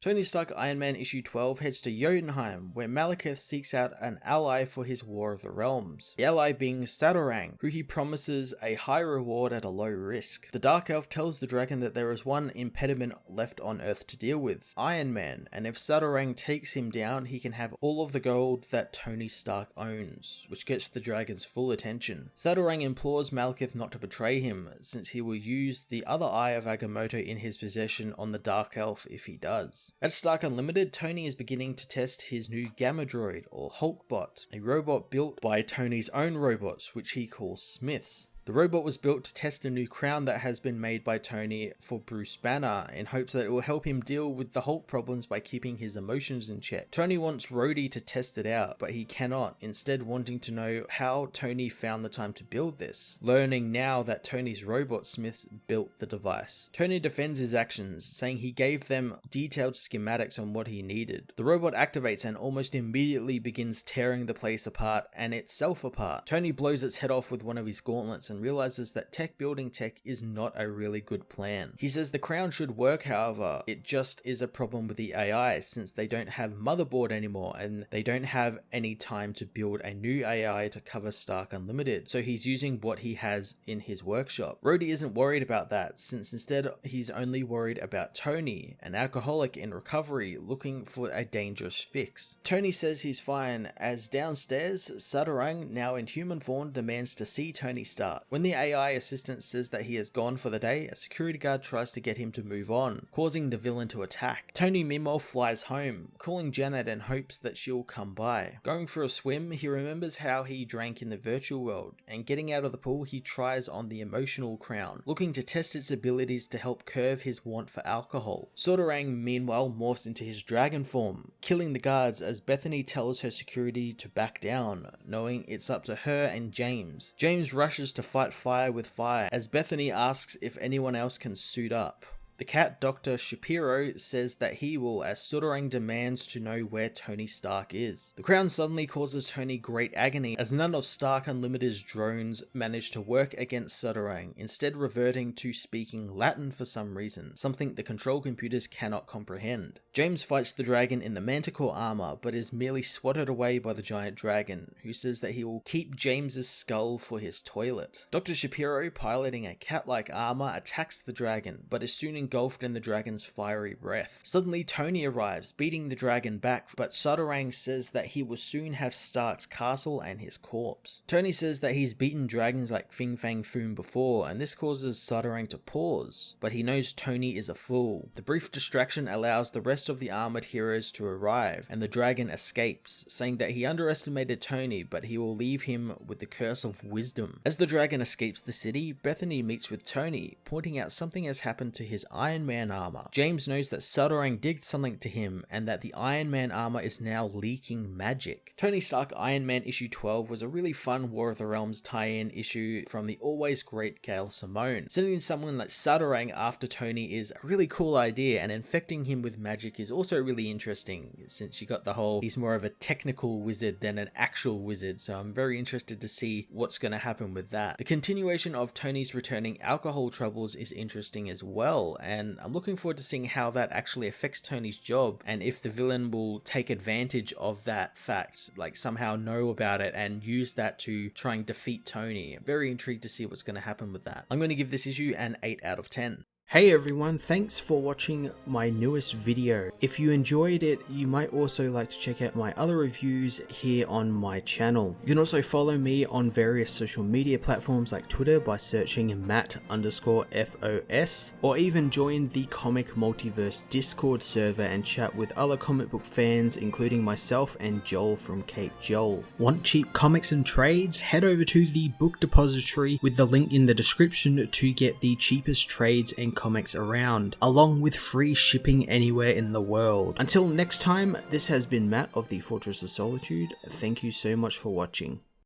Tony Stark Iron Man issue 12 heads to Jotunheim, where Malekith seeks out an ally for his War of the Realms, the ally being Saturang, who he promises a high reward at a low risk. The Dark Elf tells the dragon that there is one impediment left on Earth to deal with, Iron Man, and if Saturang takes him down, he can have all of the gold that Tony Stark owns, which gets the dragon's full attention. Saturang implores Malekith not to betray him, since he will use the other eye of Agamotto in his possession on the Dark Elf if he does. At Stark Unlimited, Tony is beginning to test his new Gamma Droid, or Hulkbot, a robot built by Tony's own robots, which he calls Smiths. The robot was built to test a new crown that has been made by Tony for Bruce Banner, in hopes that it will help him deal with the Hulk problems by keeping his emotions in check. Tony wants Rhodey to test it out, but he cannot, instead wanting to know how Tony found the time to build this, learning now that Tony's robot Smiths built the device. Tony defends his actions, saying he gave them detailed schematics on what he needed. The robot activates and almost immediately begins tearing the place apart and itself apart. Tony blows its head off with one of his gauntlets and realizes that building tech is not a really good plan. He says the crown should work, however, it just is a problem with the AI since they don't have Montherboard anymore and they don't have any time to build a new AI to cover Stark Unlimited, so he's using what he has in his workshop. Rhodey isn't worried about that since instead he's only worried about Tony, an alcoholic in recovery looking for a dangerous fix. Tony says he's fine as downstairs, Saturang, now in human form, demands to see Tony Stark. When the AI assistant says that he is gone for the day, a security guard tries to get him to move on, causing the villain to attack. Tony meanwhile flies home, calling Janet and hopes that she'll come by. Going for a swim, he remembers how he drank in the virtual world, and getting out of the pool he tries on the emotional crown, looking to test its abilities to help curb his want for alcohol. Saturang meanwhile morphs into his dragon form, killing the guards as Bethany tells her security to back down, knowing it's up to her and James. James rushes to fight fire with fire as Bethany asks if anyone else can suit up. The cat Dr. Shapiro says that he will, as Saturang demands to know where Tony Stark is. The crown suddenly causes Tony great agony as none of Stark Unlimited's drones manage to work against Saturang, instead reverting to speaking Latin for some reason, something the control computers cannot comprehend. James fights the dragon in the Manticore armor, but is merely swatted away by the giant dragon, who says that he will keep James's skull for his toilet. Dr. Shapiro, piloting a cat-like armor, attacks the dragon, but is soon engulfed in the dragon's fiery breath. Suddenly Tony arrives, beating the dragon back, but Saturang says that he will soon have Stark's castle and his corpse. Tony says that he's beaten dragons like Fin Fang Foom before, and this causes Saturang to pause, but he knows Tony is a fool. The brief distraction allows the rest of the armored heroes to arrive, and the dragon escapes, saying that he underestimated Tony, but he will leave him with the curse of wisdom. As the dragon escapes the city, Bethany meets with Tony, pointing out something has happened to his Iron Man armor. James knows that Saturang did something to him and that the Iron Man armor is now leaking magic. Tony Stark Iron Man issue 12 was a really fun War of the Realms tie-in issue from the always great Gail Simone. Sending someone like Saturang after Tony is a really cool idea, and infecting him with magic is also really interesting since you got the whole he's more of a technical wizard than an actual wizard, so I'm very interested to see what's going to happen with that. The continuation of Tony's returning alcohol troubles is interesting as well, and I'm looking forward to seeing how that actually affects Tony's job and if the villain will take advantage of that fact, like somehow know about it and use that to try and defeat Tony. I'm very intrigued to see what's going to happen with that. I'm going to give this issue an 8 out of 10. Hey everyone, thanks for watching my newest video. If you enjoyed it, you might also like to check out my other reviews here on my channel. You can also follow me on various social media platforms like Twitter by searching Matt_FOS, or even join the Comic Multiverse Discord server and chat with other comic book fans, including myself and Joel from Cape Joel. Want cheap comics and trades? Head over to the book depository with the link in the description to get the cheapest trades and comics around, along with free shipping anywhere in the world. Until next time, this has been Matt of the Fortress of Solitude. Thank you so much for watching.